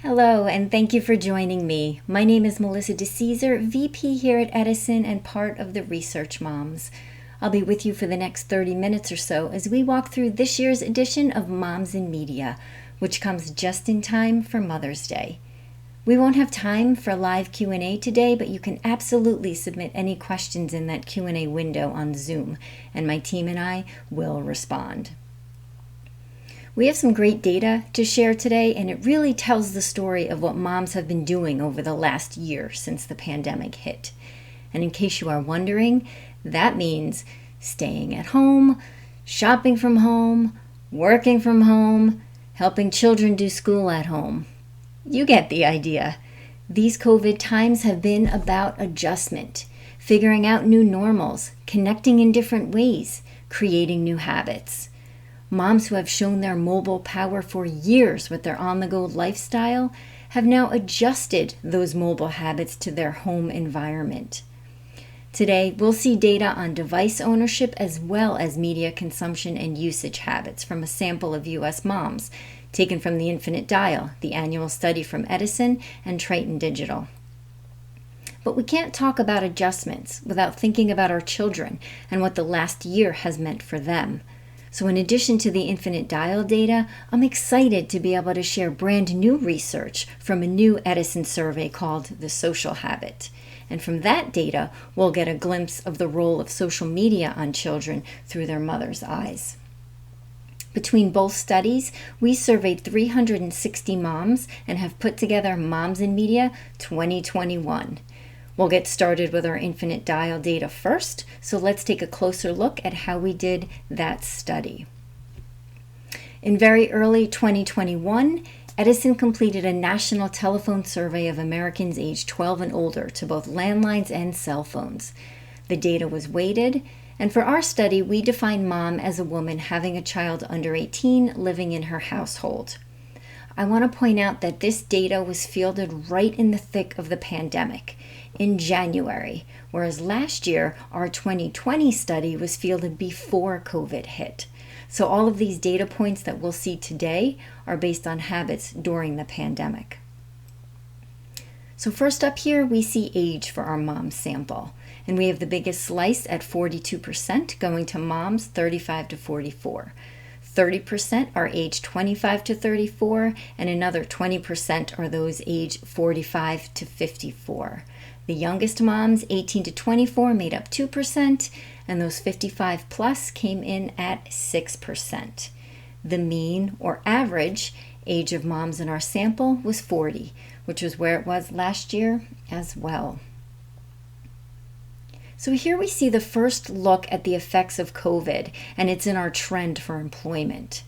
Hello, and thank you for joining me. My name is Melissa DeCesare, VP here at Edison and part of the Research Moms. I'll be with you for the next 30 minutes or so as we walk through this year's edition of Moms in Media, which comes just in time for Mother's Day. We won't have time for live Q&A today, but you can absolutely submit any questions in that Q&A window on Zoom, and my team and I will respond. We have some great data to share today, and it really tells the story of what moms have been doing over the last year since the pandemic hit. And in case you are wondering, that means staying at home, shopping from home, working from home, helping children do school at home. You get the idea. These COVID times have been about adjustment, figuring out new normals, connecting in different ways, creating new habits. Moms who have shown their mobile power for years with their on-the-go lifestyle have now adjusted those mobile habits to their home environment. Today, we'll see data on device ownership as well as media consumption and usage habits from a sample of U.S. moms, taken from the Infinite Dial, the annual study from Edison and Triton Digital. But we can't talk about adjustments without thinking about our children and what the last year has meant for them. So in addition to the Infinite Dial data, I'm excited to be able to share brand new research from a new Edison survey called The Social Habit. And from that data, we'll get a glimpse of the role of social media on children through their mother's eyes. Between both studies, we surveyed 360 moms and have put together Moms in Media 2021. We'll get started with our Infinite Dial data first, so let's take a closer look at how we did that study. In very early 2021, Edison completed a national telephone survey of Americans aged 12 and older to both landlines and cell phones. The data was weighted, and for our study, we defined mom as a woman having a child under 18 living in her household. I want to point out that this data was fielded right in the thick of the pandemic, in January, whereas last year, our 2020 study was fielded before COVID hit. So all of these data points that we'll see today are based on habits during the pandemic. So first up here, we see age for our mom sample. And we have the biggest slice at 42% going to moms 35 to 44. 30% are age 25 to 34, and another 20% are those age 45 to 54. The youngest moms, 18 to 24, made up 2%, and those 55 plus came in at 6%. The mean, or average, age of moms in our sample was 40, which was where it was last year as well. So here we see the first look at the effects of COVID, and it's in our trend for employment.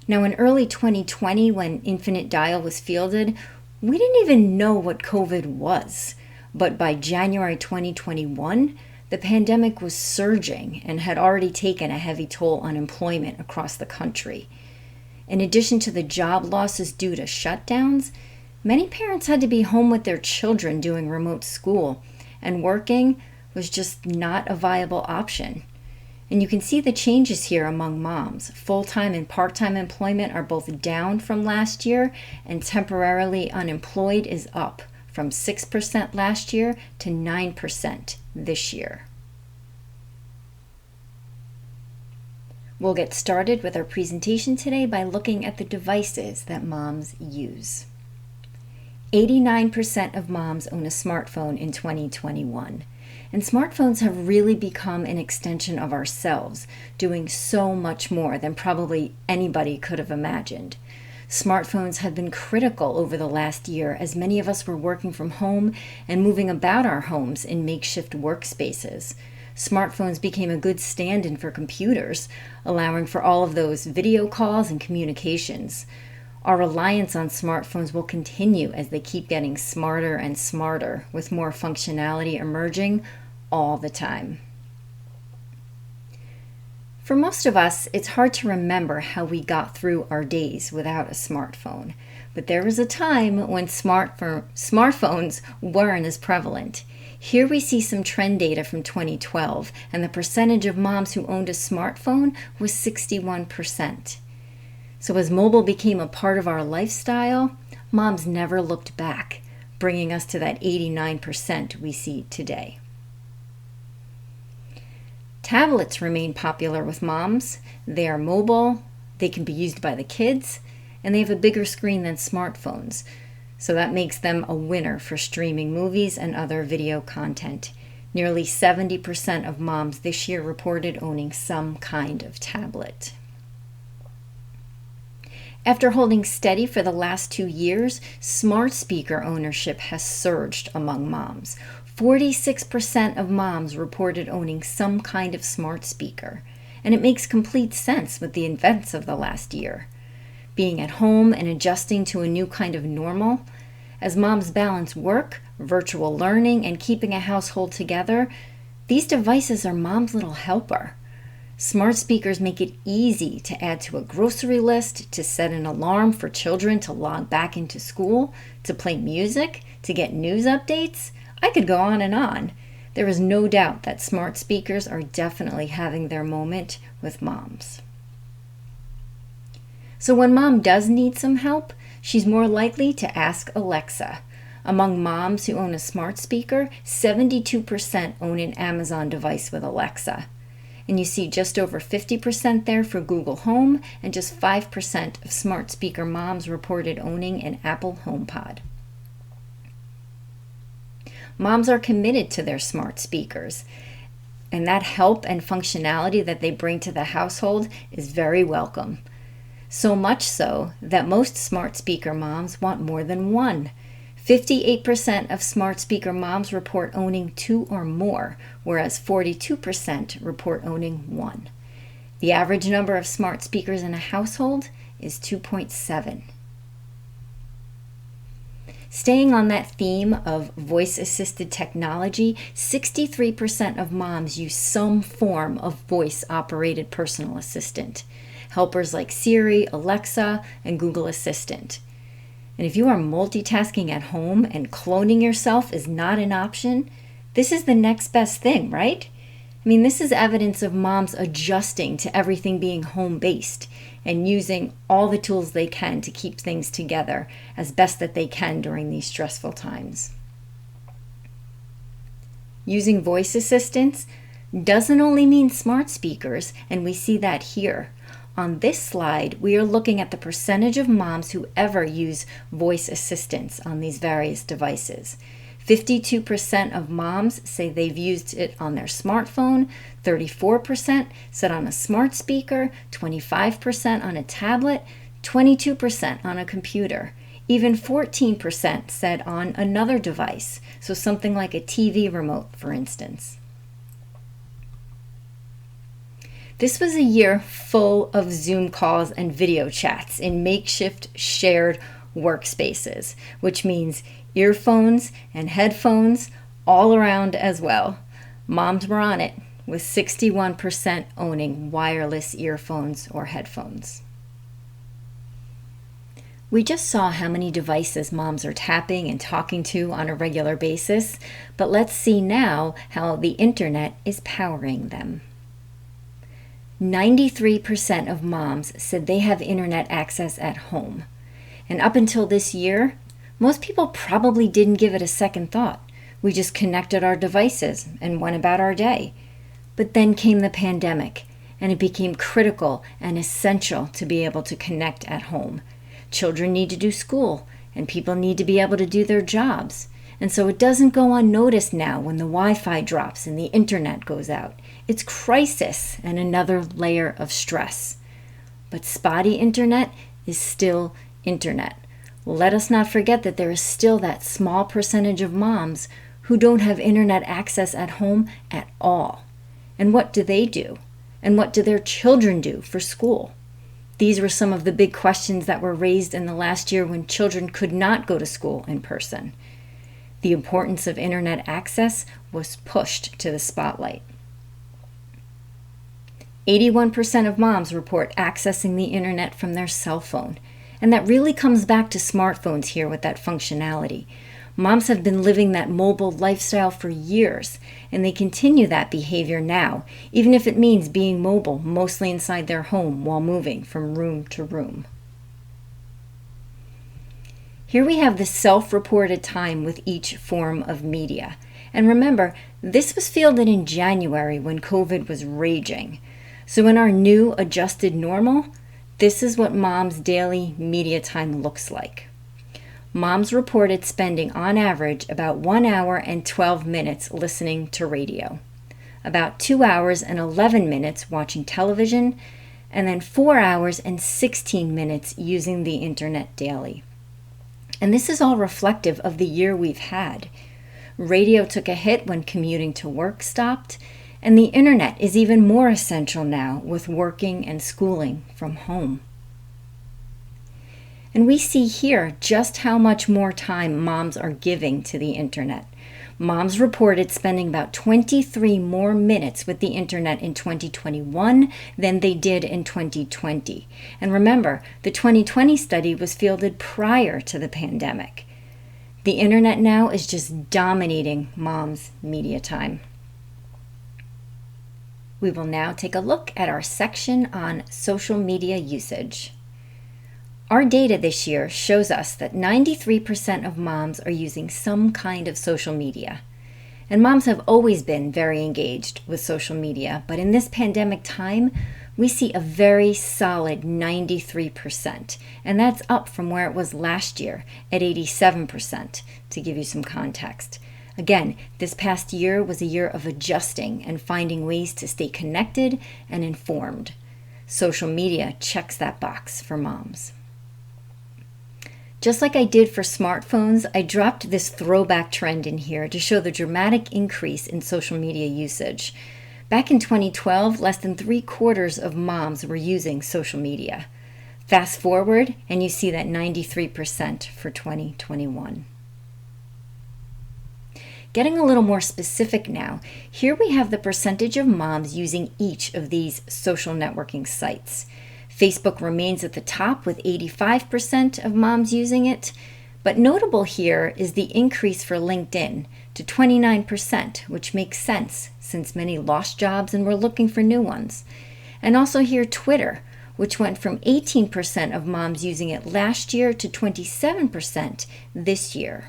Now in early 2020, when Infinite Dial was fielded, we didn't even know what COVID was. But by January 2021, the pandemic was surging and had already taken a heavy toll on employment across the country. In addition to the job losses due to shutdowns, many parents had to be home with their children doing remote school, and working was just not a viable option. And you can see the changes here among moms. Full-time and part-time employment are both down from last year, and temporarily unemployed is up from 6% last year to 9% this year. We'll get started with our presentation today by looking at the devices that moms use. 89% of moms own a smartphone in 2021. And smartphones have really become an extension of ourselves, doing so much more than probably anybody could have imagined. Smartphones have been critical over the last year as many of us were working from home and moving about our homes in makeshift workspaces. Smartphones became a good stand-in for computers, allowing for all of those video calls and communications. Our reliance on smartphones will continue as they keep getting smarter and smarter, with more functionality emerging all the time. For most of us, it's hard to remember how we got through our days without a smartphone. But there was a time when smartphones weren't as prevalent. Here we see some trend data from 2012, and the percentage of moms who owned a smartphone was 61%. So as mobile became a part of our lifestyle, moms never looked back, bringing us to that 89% we see today. Tablets remain popular with moms. They are mobile, they can be used by the kids, and they have a bigger screen than smartphones. So that makes them a winner for streaming movies and other video content. Nearly 70% of moms this year reported owning some kind of tablet. After holding steady for the last 2 years, smart speaker ownership has surged among moms. 46% of moms reported owning some kind of smart speaker, and it makes complete sense with the events of the last year. Being at home and adjusting to a new kind of normal, as moms balance work, virtual learning, and keeping a household together, these devices are mom's little helper. Smart speakers make it easy to add to a grocery list, to set an alarm for children to log back into school, to play music, to get news updates. I could go on and on. There is no doubt that smart speakers are definitely having their moment with moms. So when mom does need some help, she's more likely to ask Alexa. Among moms who own a smart speaker, 72% own an Amazon device with Alexa. And you see just over 50% there for Google Home, and just 5% of smart speaker moms reported owning an Apple HomePod. Moms are committed to their smart speakers, and that help and functionality that they bring to the household is very welcome. So much so that most smart speaker moms want more than one. 58% of smart speaker moms report owning 2 or more, whereas 42% report owning 1. The average number of smart speakers in a household is 2.7. Staying on that theme of voice-assisted technology, 63% of moms use some form of voice-operated personal assistant. Helpers like Siri, Alexa, and Google Assistant. And if you are multitasking at home and cloning yourself is not an option, this is the next best thing, right? I mean, this is evidence of moms adjusting to everything being home-based and using all the tools they can to keep things together as best that they can during these stressful times. Using voice assistants doesn't only mean smart speakers, and we see that here. On this slide, we are looking at the percentage of moms who ever use voice assistants on these various devices. 52% of moms say they've used it on their smartphone, 34% said on a smart speaker, 25% on a tablet, 22% on a computer. Even 14% said on another device, so something like a TV remote, for instance. This was a year full of Zoom calls and video chats in makeshift shared workspaces, which means earphones and headphones all around as well. Moms were on it, with 61% owning wireless earphones or headphones. We just saw how many devices moms are tapping and talking to on a regular basis, but let's see now how the internet is powering them. 93% of moms said they have internet access at home. And up until this year, most people probably didn't give it a second thought. We just connected our devices and went about our day. But then came the pandemic, and it became critical and essential to be able to connect at home. Children need to do school, and people need to be able to do their jobs. And so it doesn't go unnoticed now when the Wi-Fi drops and the internet goes out. It's crisis and another layer of stress. But spotty internet is still internet. Let us not forget that there is still that small percentage of moms who don't have internet access at home at all. And what do they do? And what do their children do for school? These were some of the big questions that were raised in the last year when children could not go to school in person. The importance of internet access was pushed to the spotlight. 81% of moms report accessing the internet from their cell phone. And that really comes back to smartphones here with that functionality. Moms have been living that mobile lifestyle for years, and they continue that behavior now, even if it means being mobile mostly inside their home while moving from room to room. Here we have the self-reported time with each form of media. And remember, this was fielded in January when COVID was raging. So in our new adjusted normal, this is what mom's daily media time looks like. Moms reported spending on average about 1 hour and 12 minutes listening to radio, about 2 hours and 11 minutes watching television, and then 4 hours and 16 minutes using the internet daily. And this is all reflective of the year we've had. Radio took a hit when commuting to work stopped, and the internet is even more essential now with working and schooling from home. And we see here just how much more time moms are giving to the internet. Moms reported spending about 23 more minutes with the internet in 2021 than they did in 2020. And remember, the 2020 study was fielded prior to the pandemic. The internet now is just dominating mom's media time. We will now take a look at our section on social media usage. Our data this year shows us that 93% of moms are using some kind of social media. And moms have always been very engaged with social media, but in this pandemic time, we see a very solid 93%. And that's up from where it was last year at 87%, to give you some context. Again, this past year was a year of adjusting and finding ways to stay connected and informed. Social media checks that box for moms. Just like I did for smartphones, I dropped this throwback trend in here to show the dramatic increase in social media usage. Back in 2012, less than 3/4 of moms were using social media. Fast forward, and you see that 93% for 2021. Getting a little more specific now, here we have the percentage of moms using each of these social networking sites. Facebook remains at the top with 85% of moms using it, but notable here is the increase for LinkedIn to 29%, which makes sense since many lost jobs and were looking for new ones. And also here Twitter, which went from 18% of moms using it last year to 27% this year.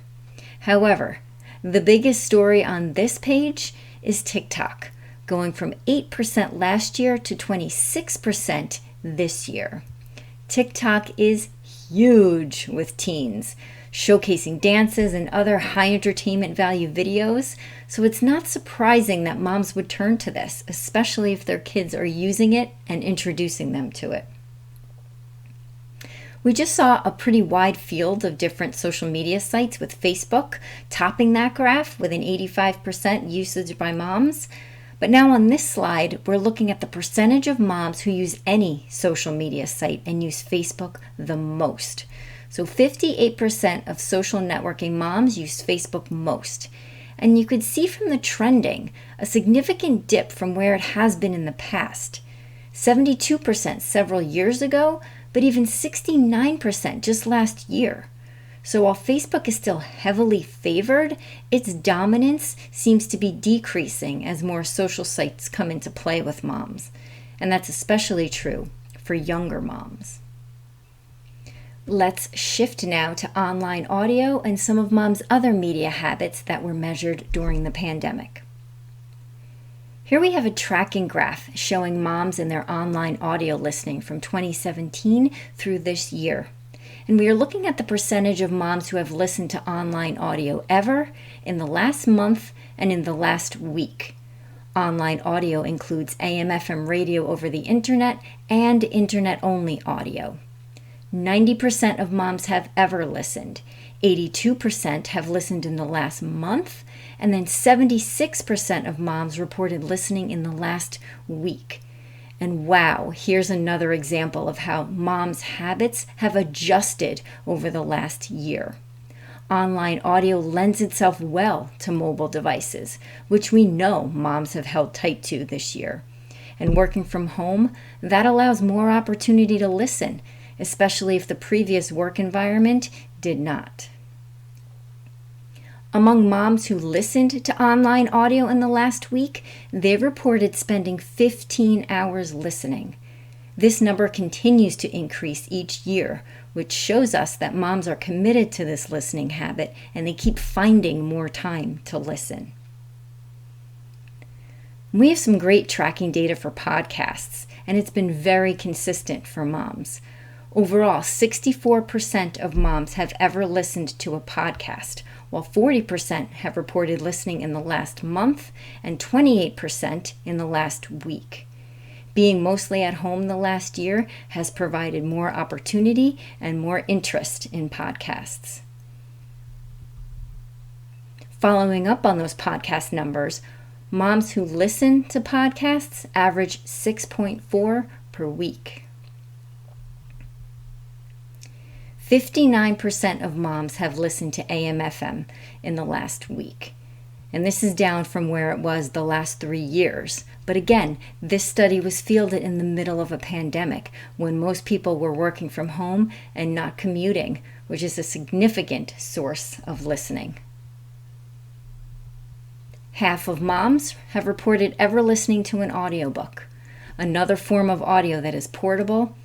However, the biggest story on this page is TikTok, going from 8% last year to 26% this year. TikTok is huge with teens, showcasing dances and other high entertainment value videos, so it's not surprising that moms would turn to this, especially if their kids are using it and introducing them to it. We just saw a pretty wide field of different social media sites, with Facebook topping that graph with an 85% usage by moms. But now on this slide, we're looking at the percentage of moms who use any social media site and use Facebook the most. So 58% of social networking moms use Facebook most. And you could see from the trending a significant dip from where it has been in the past. 72% several years ago, but even 69% just last year. So while Facebook is still heavily favored, its dominance seems to be decreasing as more social sites come into play with moms. And that's especially true for younger moms. Let's shift now to online audio and some of mom's other media habits that were measured during the pandemic. Here we have a tracking graph showing moms and their online audio listening from 2017 through this year. And we are looking at the percentage of moms who have listened to online audio ever in the last month and in the last week. Online audio includes AM/FM radio over the internet and internet-only audio. 90% of moms have ever listened. 82% have listened in the last month, and then 76% of moms reported listening in the last week. And wow, here's another example of how moms' habits have adjusted over the last year. Online audio lends itself well to mobile devices, which we know moms have held tight to this year. And working from home, that allows more opportunity to listen, especially if the previous work environment did not. Among moms who listened to online audio in the last week, they reported spending 15 hours listening. This number continues to increase each year, which shows us that moms are committed to this listening habit and they keep finding more time to listen. We have some great tracking data for podcasts, and it's been very consistent for moms. Overall, 64% of moms have ever listened to a podcast, while 40% have reported listening in the last month and 28% in the last week. Being mostly at home the last year has provided more opportunity and more interest in podcasts. Following up on those podcast numbers, moms who listen to podcasts average 6.4 per week. 59% of moms have listened to AM/FM in the last week. And this is down from where it was the last 3 years. But again, this study was fielded in the middle of a pandemic when most people were working from home and not commuting, which is a significant source of listening. Half of moms have reported ever listening to an audiobook, another form of audio that is portable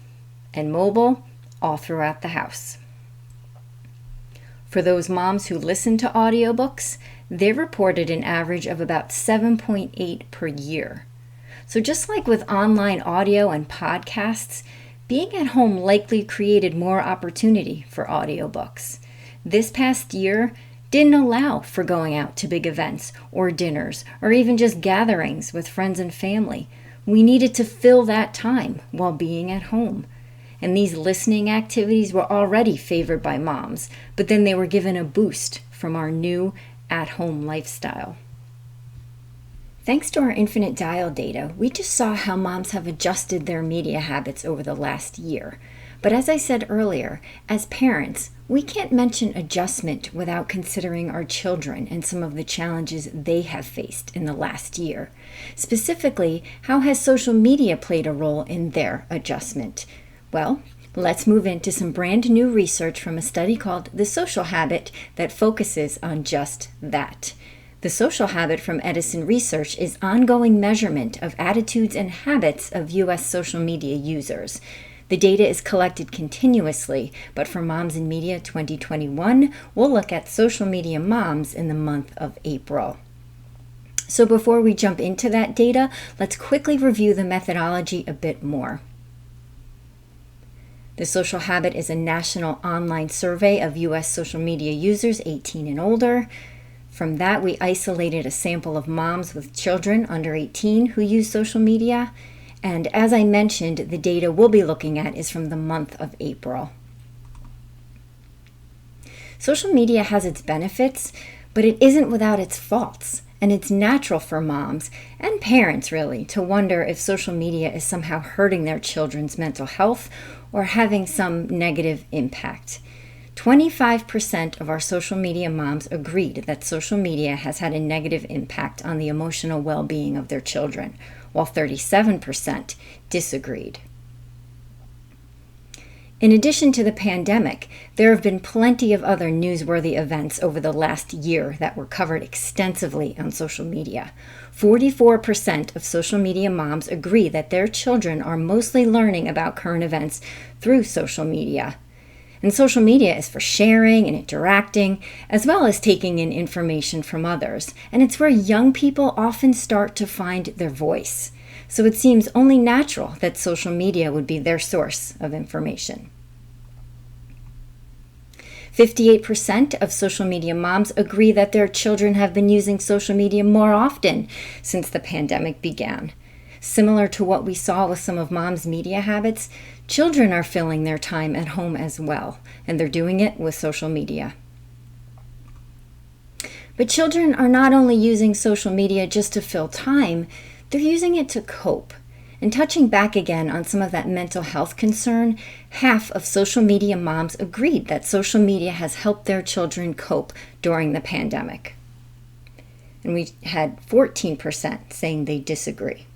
and mobile all throughout the house. For those moms who listen to audiobooks, they reported an average of about 7.8 per year. So just like with online audio and podcasts, being at home likely created more opportunity for audiobooks. This past year didn't allow for going out to big events or dinners or even just gatherings with friends and family. We needed to fill that time while being at home. And these listening activities were already favored by moms, but then they were given a boost from our new at-home lifestyle. Thanks to our infinite dial data, we just saw how moms have adjusted their media habits over the last year. But as I said earlier, as parents, we can't mention adjustment without considering our children and some of the challenges they have faced in the last year. Specifically, how has social media played a role in their adjustment? Well, let's move into some brand new research from a study called The Social Habit that focuses on just that. The Social Habit from Edison Research is ongoing measurement of attitudes and habits of U.S. social media users. The data is collected continuously, but for Moms in Media 2021, we'll look at social media moms in the month of April. So before we jump into that data, let's quickly review the methodology a bit more. The Social Habit is a national online survey of U.S. social media users 18 and older. From that, we isolated a sample of moms with children under 18 who use social media. And as I mentioned, the data we'll be looking at is from the month of April. Social media has its benefits, but it isn't without its faults. And it's natural for moms and parents, really, to wonder if social media is somehow hurting their children's mental health or having some negative impact. 25% of our social media moms agreed that social media has had a negative impact on the emotional well-being of their children, while 37% disagreed. In addition to the pandemic, there have been plenty of other newsworthy events over the last year that were covered extensively on social media. 44% of social media moms agree that their children are mostly learning about current events through social media. And social media is for sharing and interacting, as well as taking in information from others. And it's where young people often start to find their voice. So it seems only natural that social media would be their source of information. 58% of social media moms agree that their children have been using social media more often since the pandemic began. Similar to what we saw with some of mom's media habits, children are filling their time at home as well, and they're doing it with social media. But children are not only using social media just to fill time, they're using it to cope. And touching back again on some of that mental health concern, half of social media moms agreed that social media has helped their children cope during the pandemic. And we had 14% saying they disagree.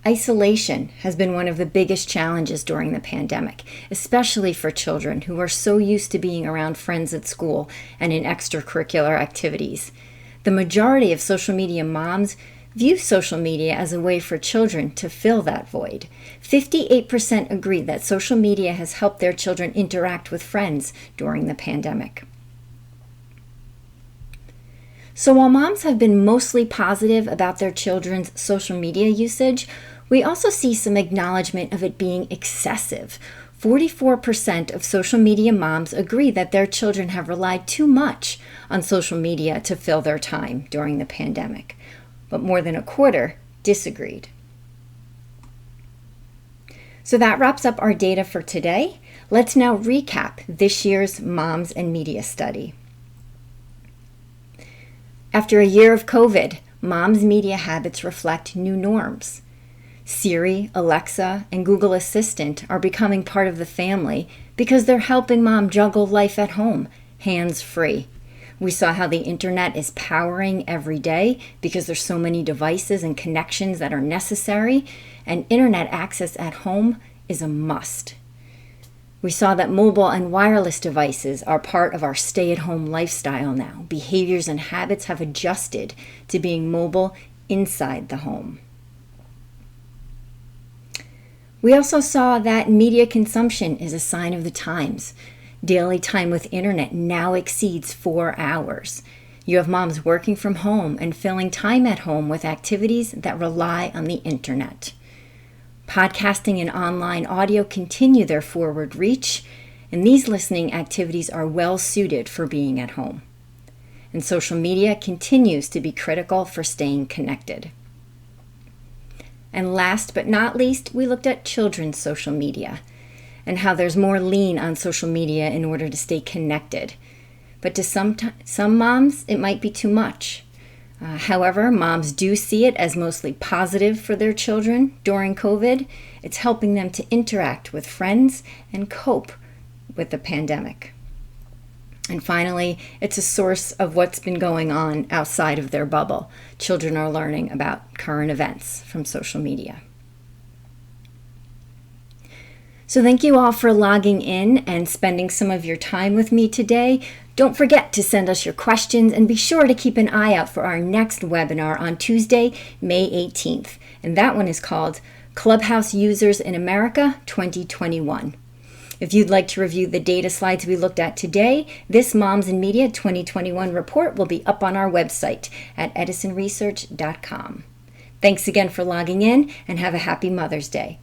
Isolation has been one of the biggest challenges during the pandemic, especially for children who are so used to being around friends at school and in extracurricular activities. The majority of social media moms view social media as a way for children to fill that void. 58% agree that social media has helped their children interact with friends during the pandemic. So while moms have been mostly positive about their children's social media usage, we also see some acknowledgement of it being excessive. 44% of social media moms agree that their children have relied too much on social media to fill their time during the pandemic, but more than a quarter disagreed. So that wraps up our data for today. Let's now recap this year's Moms and Media study. After a year of COVID, moms' media habits reflect new norms. Siri, Alexa, and Google Assistant are becoming part of the family because they're helping mom juggle life at home, hands-free. We saw how the internet is powering every day because there's so many devices and connections that are necessary, and internet access at home is a must. We saw that mobile and wireless devices are part of our stay-at-home lifestyle now. Behaviors and habits have adjusted to being mobile inside the home. We also saw that media consumption is a sign of the times. Daily time with internet now exceeds 4 hours. You have moms working from home and filling time at home with activities that rely on the internet. Podcasting and online audio continue their forward reach, and these listening activities are well suited for being at home. And social media continues to be critical for staying connected. And last but not least, we looked at children's social media and how there's more lean on social media in order to stay connected. But to some moms, it might be too much. However, moms do see it as mostly positive for their children during COVID. It's helping them to interact with friends and cope with the pandemic. And finally, it's a source of what's been going on outside of their bubble. Children are learning about current events from social media. So thank you all for logging in and spending some of your time with me today. Don't forget to send us your questions and be sure to keep an eye out for our next webinar on Tuesday, May 18th. And that one is called Clubhouse Users in America 2021. If you'd like to review the data slides we looked at today, this Moms and Media 2021 report will be up on our website at edisonresearch.com. Thanks again for logging in and have a happy Mother's Day.